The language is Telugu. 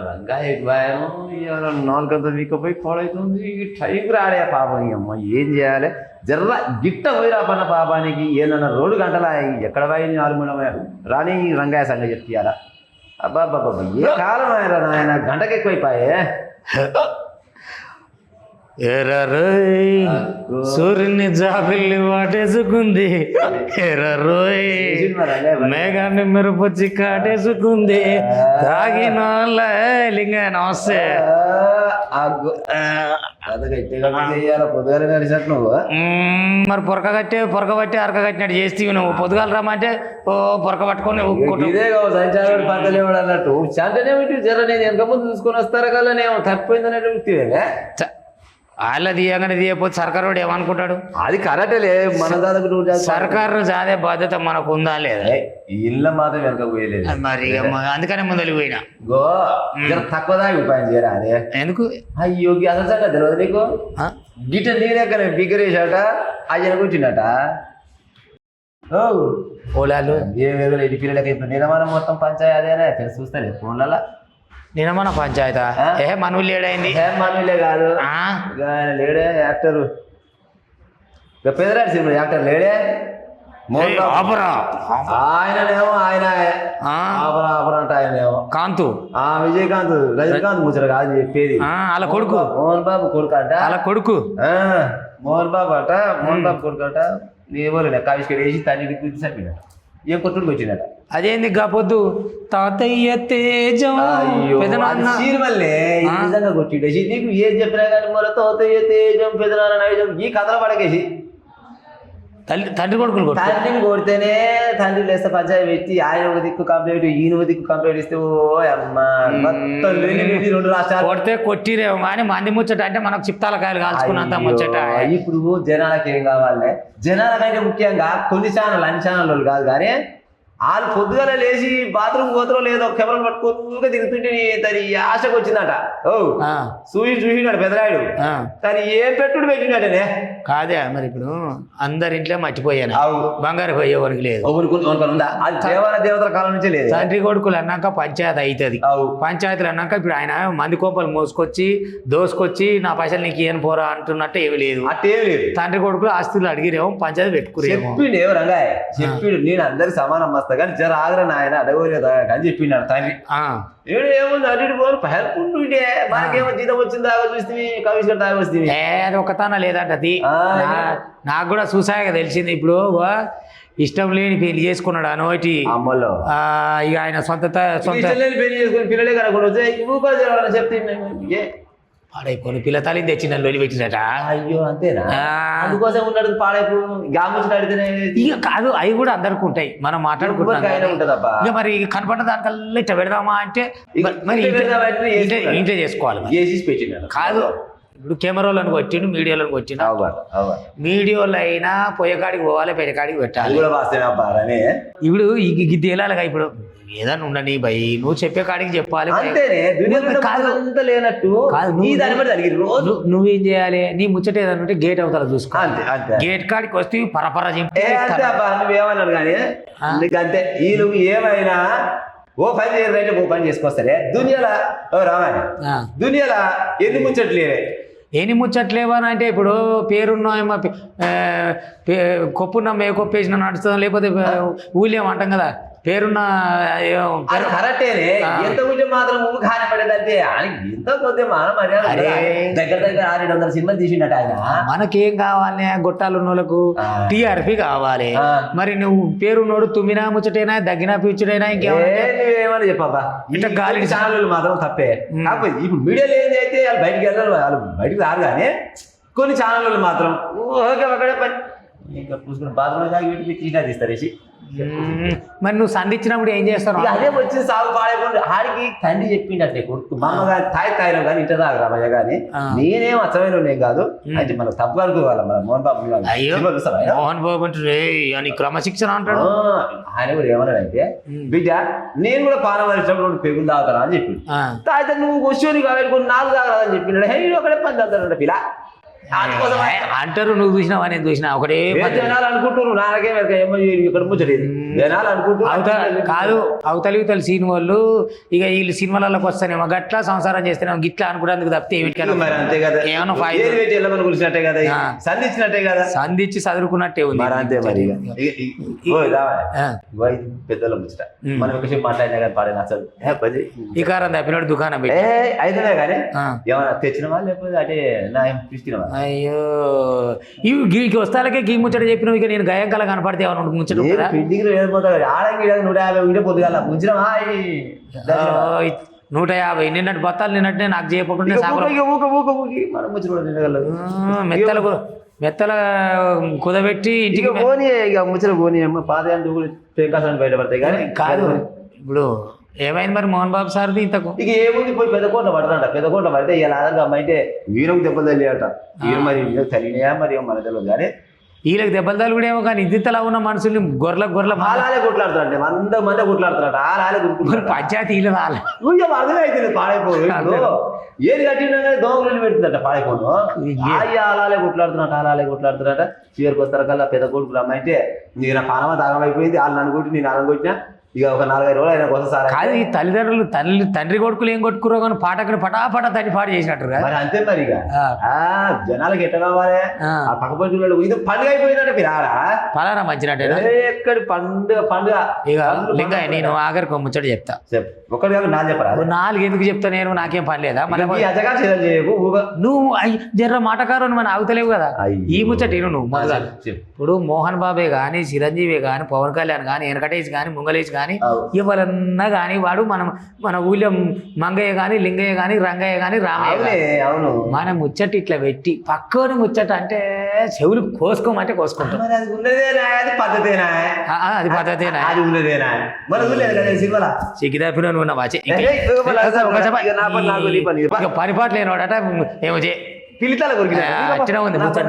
రంగాయ నాలుగంత వీకపోయి పాడైతుంది టైం రాడే పాపం అమ్మ ఏం చేయాలి జర్ర గిట్ట పోయిరా పన్న పాపానికి ఏదన్నా 2 గంటల ఎక్కడ పోయి 4 రాని రంగాయ సంగతి చెప్తారా అబ్బా ఏ కాలం ఆయన నాయన గంటకి ఎక్కువైపోయే ఎర్రరోయ్ సూర్యుని జాబిల్లి వాటేసుకుంది ఎర్రరోయ్ మేఘాన్ని మిరపొచ్చి కాటేసుకుంది తాగిన లింగ నమస్తే పొద్దుగాల నడిచినట్టు నువ్వు మరి పొరక పట్టి అరక కట్టినట్టు చేస్తేవి నువ్వు పొద్దుగాల రమ్మంటే ఓ పొరక పట్టుకొని ఇదే సంచారం పంటలేవాడు అన్నట్టు శాంతనే జర నేను వెనక ముందు చూసుకొని వస్తారా కదా నేను తప్పిపోయిందన్నట్టు వాళ్ళ తీయగానే తీయకపోతే సర్కారు వాడు ఏమనుకుంటాడు అది కరెక్టేలే మన దాదాపు సర్కారు చాదే బాధ్యత మనకు ఉందా లేదా ఇళ్ళ మాత్రం వెనక పోయలేదు మరి అందుకనే ముందు పోయినా గో తక్కువ దాకా ఉపాయం చేయరా అదే ఎందుకు అయ్యో అసలు సంగతి తెలియదు నీకు గిట్ట నీరెక్కనే బిగ్గరేసాట అయ్యన కూర్చున్నట ఓలాలు ఏమేదో ఇంటి పిల్లలకి ఇప్పుడు నిర్మాణం మొత్తం పంచాయి అదేనా తెలిసి చూస్తాను ఫోన్లలో నిన్న పంచాయతా ఏ మనవులు లేడైంది మనవులే కాదు లేడే యాక్టర్ పెదరాడు సినిమా యాక్టర్ లేడే ఆయననేమో ఆయన ఆపరా ఆయనేమో కాంతు విజయకాంత్ రజనీకాంత్ ముచ్చట కాదు చెప్పేది అలా కొడుకు మోహన్ బాబు కొడుకు అంట అలా కొడుకు మోహన్ బాబు కొడుకు అంట ఎవరు కావిష్కర్ వేసి తల్లి గురించి చంపినట ఏం కొట్టుడికి వచ్చినట అదేంది కాపోద్దు తాతయ్య తేజం సీరియల్లే నిజంగా కొట్టిడేసి నీకు ఏం చెప్పినా కానీ మన తాతయ్య తేజం పెదనాన్న నైజం ఈ కథలు పడకేసి తండ్రి కొడుకులు తండ్రిని కొడితేనే తండ్రి లేస్తే పంచాయతీ పెట్టి ఆయన ఒక దిక్కు కంప్లైంట్ ఈయన ఒక దిక్కు కంప్లైంట్ ఇస్తే ఓ అమ్మ మొత్తం 2 రాష్ట్రాలు కొడితే కొట్టిరేమో కానీ మంది ముచ్చట అంటే మనకు చిప్తాల కాయలు కాల్చుకున్నంత ముచ్చట ఇప్పుడు జనాలకి ఏం కావాలి జనాలకైతే ముఖ్యంగా కొన్ని ఛానల్ అన్ని ఛానల్ కాదు కానీ వాళ్ళు పొద్దుగాల లేచి బాత్రూమ్ పోతారో లేదో కెమెరాలు పట్టుకోగా తిరుగుతుంటే తని ఆశకు వచ్చిందట చూసినాడు పెదరాయుడు కానీ ఏం పెట్టుడు పెట్టినాడనే కాదే మరి ఇప్పుడు అందరి ఇంట్లో మర్చిపోయాను బంగారు పోయేవారికి లేదు ఉందా అది దేవతల కాలం నుంచే లేదు తండ్రి కొడుకులు అన్నాక పంచాయతీ అవుతుంది పంచాయతీలు అన్నాక ఇప్పుడు ఆయన మంది కోపలు మోసుకొచ్చి దోసుకొచ్చి నా పైసలు నీకు ఏం పోరా అంటున్నట్టు ఏమి లేదు అట్టేమి లేదు తండ్రి కొడుకులు ఆస్తులు అడిగిరేమో పంచాయతీ పెట్టుకురేమో చెప్పిండు రంగాయ చెప్పిండు నేను అందరికి సమానం వస్తా కానీ జర ఆగ్రహ ఆయన అడగలేదు అని చెప్పినాడు తండ్రి ఏడు ఏముంది అటు పోను హెల్ప్ మనకేమో జీతం వచ్చింది దాకా చూస్తే కవిష్కర్ దాకా వస్తే అది ఒకతాన లేదంట అది నాకు కూడా చూసాక తెలిసింది ఇప్పుడు ఇష్టం లేని పెళ్లి చేసుకున్నాడు అనోటి అమ్మలో ఇక ఆయన సొంత పెళ్లి చేసుకుని పిల్లలే కనుక చెప్తే పాడైపోను పిల్ల తల్లిని తెచ్చి నన్ను వదిలిపెట్టినట అయ్యో అంతేనా అందుకోసం ఉన్నాడు పాడైపో గాముచ్చినడితేనే ఇక కాదు అవి కూడా అందరికి ఉంటాయి మనం మాట్లాడుకుంటాం ఇక మరి కనపడ్డ దానికల్లా ఇట్లా పెడదామా అంటే మరి ఇంట్లో చేసుకోవాలి కాదు ఇప్పుడు కెమెరాలను కొట్టిండు మీడియాలను కొట్టిండు మీడియాలో అయినా పొయ్యకాడికి పోవాలి పెరకాడికి పెట్టాలి ఇప్పుడు ఇది తేలాలిగా ఇప్పుడు ఏదన్నా ఉండని భయ్ నువ్వు చెప్పే కాడికి చెప్పాలి లేనట్టు నువ్వేం చేయాలి నీ ముచ్చట ఏదన్నా ఉంటే గేట్ అవతల చూసుకో గేట్ కాడికి వస్తే పరపర నువ్వేమన్నాడు కానీ అంతే ఈ నువ్వు ఏమైనా ఓ పని చేయరంటే ఓ పని చేసుకొస్తారే దునియాలా దునియాలా ఎన్ని ముచ్చట్లేవని అంటే ఇప్పుడు పేరున్న కొప్పున్న ఏ కొప్పేసిన నడుస్తుందా లేకపోతే ఊళ్ళేం అంటాం కదా పేరున్న కరెక్టేనే ఎంత ఉంటే మాత్రం ఊరు కానిపడేదంటే ఎంత కొద్ది మన మర్యాద దగ్గర 600 సినిమాలు తీసిండట ఆయన మనకేం కావాలి గొట్టాలు ఉన్నోళ్ళకు టీఆర్పీ కావాలి మరి నువ్వు పేరున్నోడు తుమ్మినా ముచ్చటైనా దగ్గినా పిచ్చుడైనా ఇంకేమని చెప్పబ్బా ఇట్లా గాలి ఛానల్ మాత్రం తప్పే కాకపోతే ఇప్పుడు మీడియాలో ఏంది అయితే వాళ్ళు బయటికి వెళ్ళాలి వాళ్ళు బయటికి రారు కానీ కొన్ని ఛానళ్ళు మాత్రం ఒకడే పని ఇంకా పూసుకుని బాత్రూమ్ దాకా వీటికి తీసినా తీస్తారేసి మరి నువ్వు సంధించినప్పుడు ఏం చేస్తావు అదే వచ్చింది సాగు పాడైపోయింది ఆడికి తండ్రి చెప్పిండి అట్లే కొడుకు మా అమ్మ కానీ తాయినా కానీ ఇంట దాకా రామయ్య కానీ నేనేం అచ్చమైన నేను కాదు అయితే మనం తప్పు అనుకోవాలి మన మోహన్ బాబు మోహన్ బాబు అంటే క్రమశిక్షణ అంటాడు ఆయన కూడా ఏమన్నాడంటే బిడ్డ నేను కూడా పానం వచ్చినప్పుడు పెగులు తాగుతాను అని చెప్పిండు తాగితే నువ్వు వచ్చి కాబట్టి 4 తాగరాదని చెప్పినాడు ఒకడే 10 తాగుతాడు పిల్ల అంటారు నువ్వు చూసినావా నేను చూసినా ఒకటే జనాలు అనుకుంటున్నారు నాకే ఏమో ఇక్కడ ముచ్చలేదు జనాలు అనుకుంటున్నారు కాదు అవతలి ఇవతలి సీన్ వాళ్ళు ఇక వీళ్ళు సినిమాలకు వస్తానేమో గట్లా సంసారం చేస్తేనేమో గిట్లా అనుకోవడానికి తప్పితే ఏమిటికైనా మరి అంతే కదా ఏమన్నా వెళ్ళమని కూర్చున్నట్టే కదా సంధించినట్టే కదా సంధించి చదువుకున్నట్టే ఉంది మరి అంతే మరి పెద్దల ముచ్చట మనం ఒక విషయం మాట్లాడినా కానీ పాడే నచ్చదు ఈ కారం తప్పినట్టు దుకాణం పెట్టి అయితేనే కానీ ఏమన్నా తెచ్చినవా లేకపోతే అంటే నా తీసుకున్నావా అయ్యో ఇవి గీకి వస్తాలకే గీ ముచ్చట చెప్పినావు ఇక నేను గయంకాల కనపడితే ఏమన్నా ముచ్చట ఉంటుందా? పిండికి ఆడంగి 150 ఉంటే పొద్దుగాల ముంచినవా 150 నిన్నటి బత్తాలు నిన్నట్టే నాకు చేయకుండా మనం ముచ్చి కూడా తినగలదు మెత్తల కుదబెట్టి ఇంటికి పోనీ ఇక ముచ్చట పోనీ పాత పేకాసాన్ని బయటపడతాయి కానీ కాదు ఇప్పుడు ఏమైంది మరి మోహన్ బాబు సార్ది ఇంతకు ఇక ఏముంది పోయి పెద్ద కోట్ల పడతాడ పెద్ద కోట్ల పడితే ఇలా అమ్మైతే వీరకు దెబ్బలు తెలియట వీరు మరి తెలియనా మరి మన తెలియదు కానీ వీళ్ళకి దెబ్బలు తల్లి కూడా ఏమో కానీ ఇంతలా ఉన్న మనుషుల్ని గొర్రెల ఆలాలే కొట్లాడుతారంటే 100 మంది కొట్లాడుతారట ఆలాలే పంచాయతీ వీళ్ళు రాలే అర్థమే అయితే పాడైపోదు ఏది కట్టినా కానీ దోమలు పెడుతుందట పాడైపోను ఆలాలే కొట్లాడుతున్నట చివరికి వస్తారు కల్లా పెద్ద కొడుకులు అమ్మాయితే నీకు నా పానమా దాగం అయిపోయింది వాళ్ళు నన్ను కొట్టి నేను నన్ను కొట్టినా ఇక ఒక 4-5 రోజులు అయినా కోసం సార్ కాదు ఈ తల్లిదండ్రులు తండ్రి కొడుకులు ఏం కొట్టుకురో కానీ పాటకుని పటాపట తల్లి పాట చేసినట్టు మరి అంతే మరి ఇక జనాలకి ఎట్ట కావాలి ఆ పక్క పండుగలు ఇది పండుగ అయిపోయిందంటే మీరు ఆడ పలానా మంచినట్టే ఎక్కడి పండుగ ఇక లింగయ్య నేను ఆఖరికి ముచ్చట చెప్తా ఒకటి కాదు 4 చెప్పరా 4 ఎందుకు చెప్తా నేను నాకేం పని లేదా నువ్వు జర్ర మాటకారు మన ఆగుతలేవు కదా ఈ ముచ్చట నువ్వు మొదలు ఇప్పుడు మోహన్ బాబే కానీ చిరంజీవి కానీ పవన్ కళ్యాణ్ కానీ వెనకటేష్ కానీ ముంగలేష్ కానీ ఎవరన్నా కానీ వాడు మన ఊళ్ళో మంగయ్య కానీ లింగయ్య కానీ రంగయ్య కానీ రామయ్య మన ముచ్చట ఇట్లా పెట్టి పక్కని ముచ్చట అంటే చెవులు కోసుకోమంటే కోసుకుంటాం అది పద్ధతేనా సిగ్గిదాపిన నువ్వు నా వాచే పని పాట లేనివాడట ఏమో పిలితాల ఉంది ముచ్చట